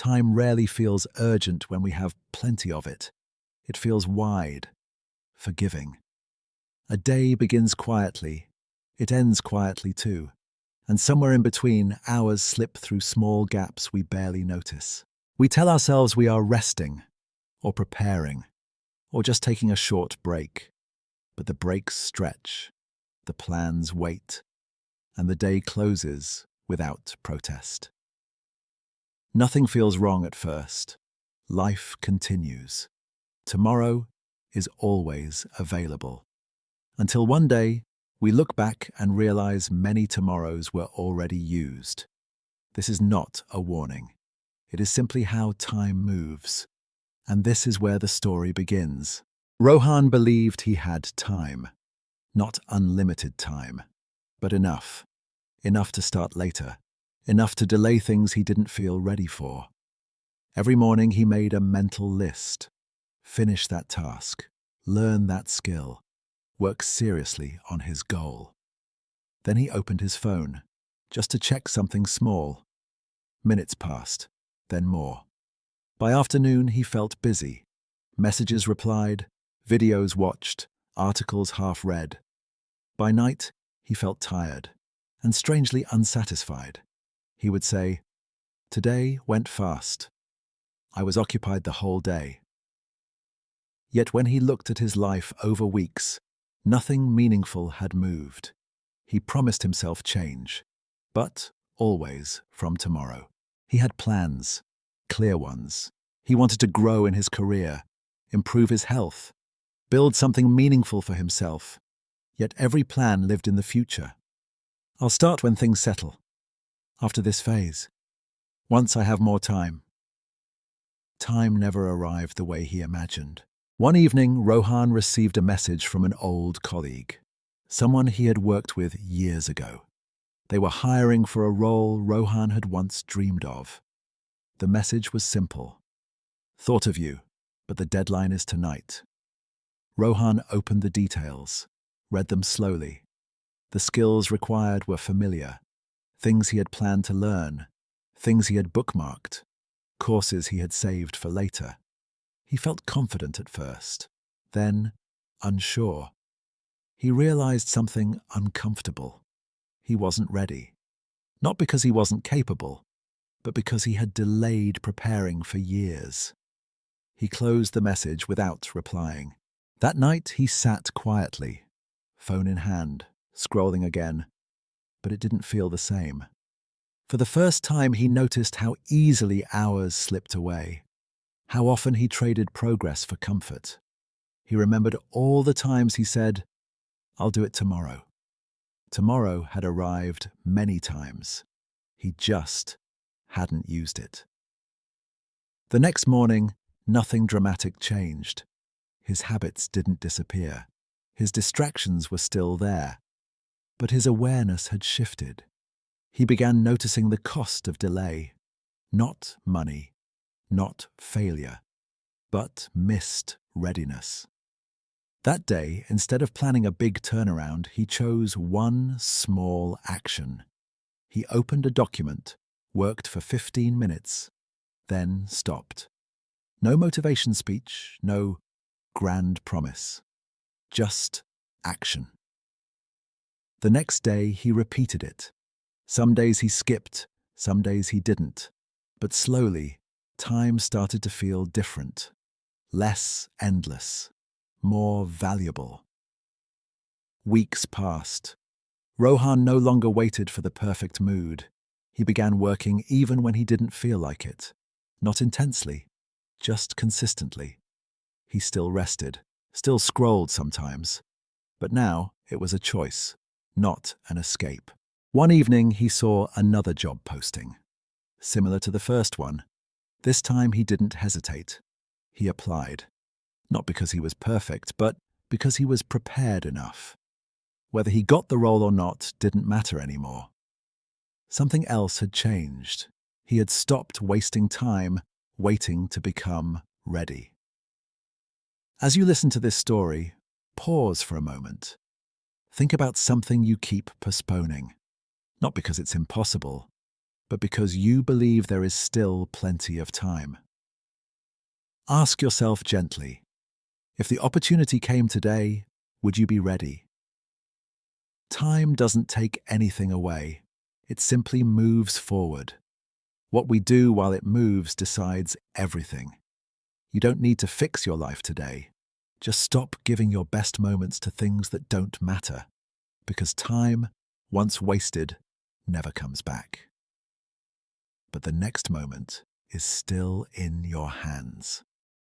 Time rarely feels urgent when we have plenty of it. It feels wide, forgiving. A day begins quietly. It ends quietly too. And somewhere in between, hours slip through small gaps we barely notice. We tell ourselves we are resting, or preparing, or just taking a short break. But the breaks stretch, the plans wait, and the day closes without protest. Nothing feels wrong at first. Life continues. Tomorrow is always available. Until one day, we look back and realize many tomorrows were already used. This is not a warning. It is simply how time moves. And this is where the story begins. Rohan believed he had time. Not unlimited time, but enough. Enough to start later. Enough to delay things he didn't feel ready for. Every morning he made a mental list. Finish that task. Learn that skill. Work seriously on his goal. Then he opened his phone, just to check something small. Minutes passed, then more. By afternoon he felt busy. Messages replied, videos watched, articles half read. By night he felt tired and strangely unsatisfied. He would say, "Today went fast. I was occupied the whole day." Yet when he looked at his life over weeks, nothing meaningful had moved. He promised himself change, but always from tomorrow. He had plans, clear ones. He wanted to grow in his career, improve his health, build something meaningful for himself. Yet every plan lived in the future. "I'll start when things settle. After this phase. Once I have more time." Time never arrived the way he imagined. One evening, Rohan received a message from an old colleague, someone he had worked with years ago. They were hiring for a role Rohan had once dreamed of. The message was simple. "Thought of you, but the deadline is tonight." Rohan opened the details, read them slowly. The skills required were familiar. Things he had planned to learn, things he had bookmarked, courses he had saved for later. He felt confident at first, then unsure. He realized something uncomfortable. He wasn't ready. Not because he wasn't capable, but because he had delayed preparing for years. He closed the message without replying. That night he sat quietly, phone in hand, scrolling again. But it didn't feel the same. For the first time, he noticed how easily hours slipped away, how often he traded progress for comfort. He remembered all the times he said, "I'll do it tomorrow." Tomorrow had arrived many times. He just hadn't used it. The next morning, nothing dramatic changed. His habits didn't disappear. His distractions were still there. But his awareness had shifted. He began noticing the cost of delay. Not money, not failure, but missed readiness. That day, instead of planning a big turnaround, he chose one small action. He opened a document, worked for 15 minutes, then stopped. No motivation speech, no grand promise. Just action. The next day, he repeated it. Some days he skipped, some days he didn't. But slowly, time started to feel different. Less endless. More valuable. Weeks passed. Rohan no longer waited for the perfect mood. He began working even when he didn't feel like it. Not intensely, just consistently. He still rested, still scrolled sometimes. But now it was a choice, not an escape. One evening he saw another job posting. Similar to the first one. This time he didn't hesitate. He applied. Not because he was perfect, but because he was prepared enough. Whether he got the role or not didn't matter anymore. Something else had changed. He had stopped wasting time waiting to become ready. As you listen to this story, pause for a moment. Think about something you keep postponing. Not because it's impossible, but because you believe there is still plenty of time. Ask yourself gently, if the opportunity came today, would you be ready? Time doesn't take anything away. It simply moves forward. What we do while it moves decides everything. You don't need to fix your life today. Just stop giving your best moments to things that don't matter, because time, once wasted, never comes back. But the next moment is still in your hands.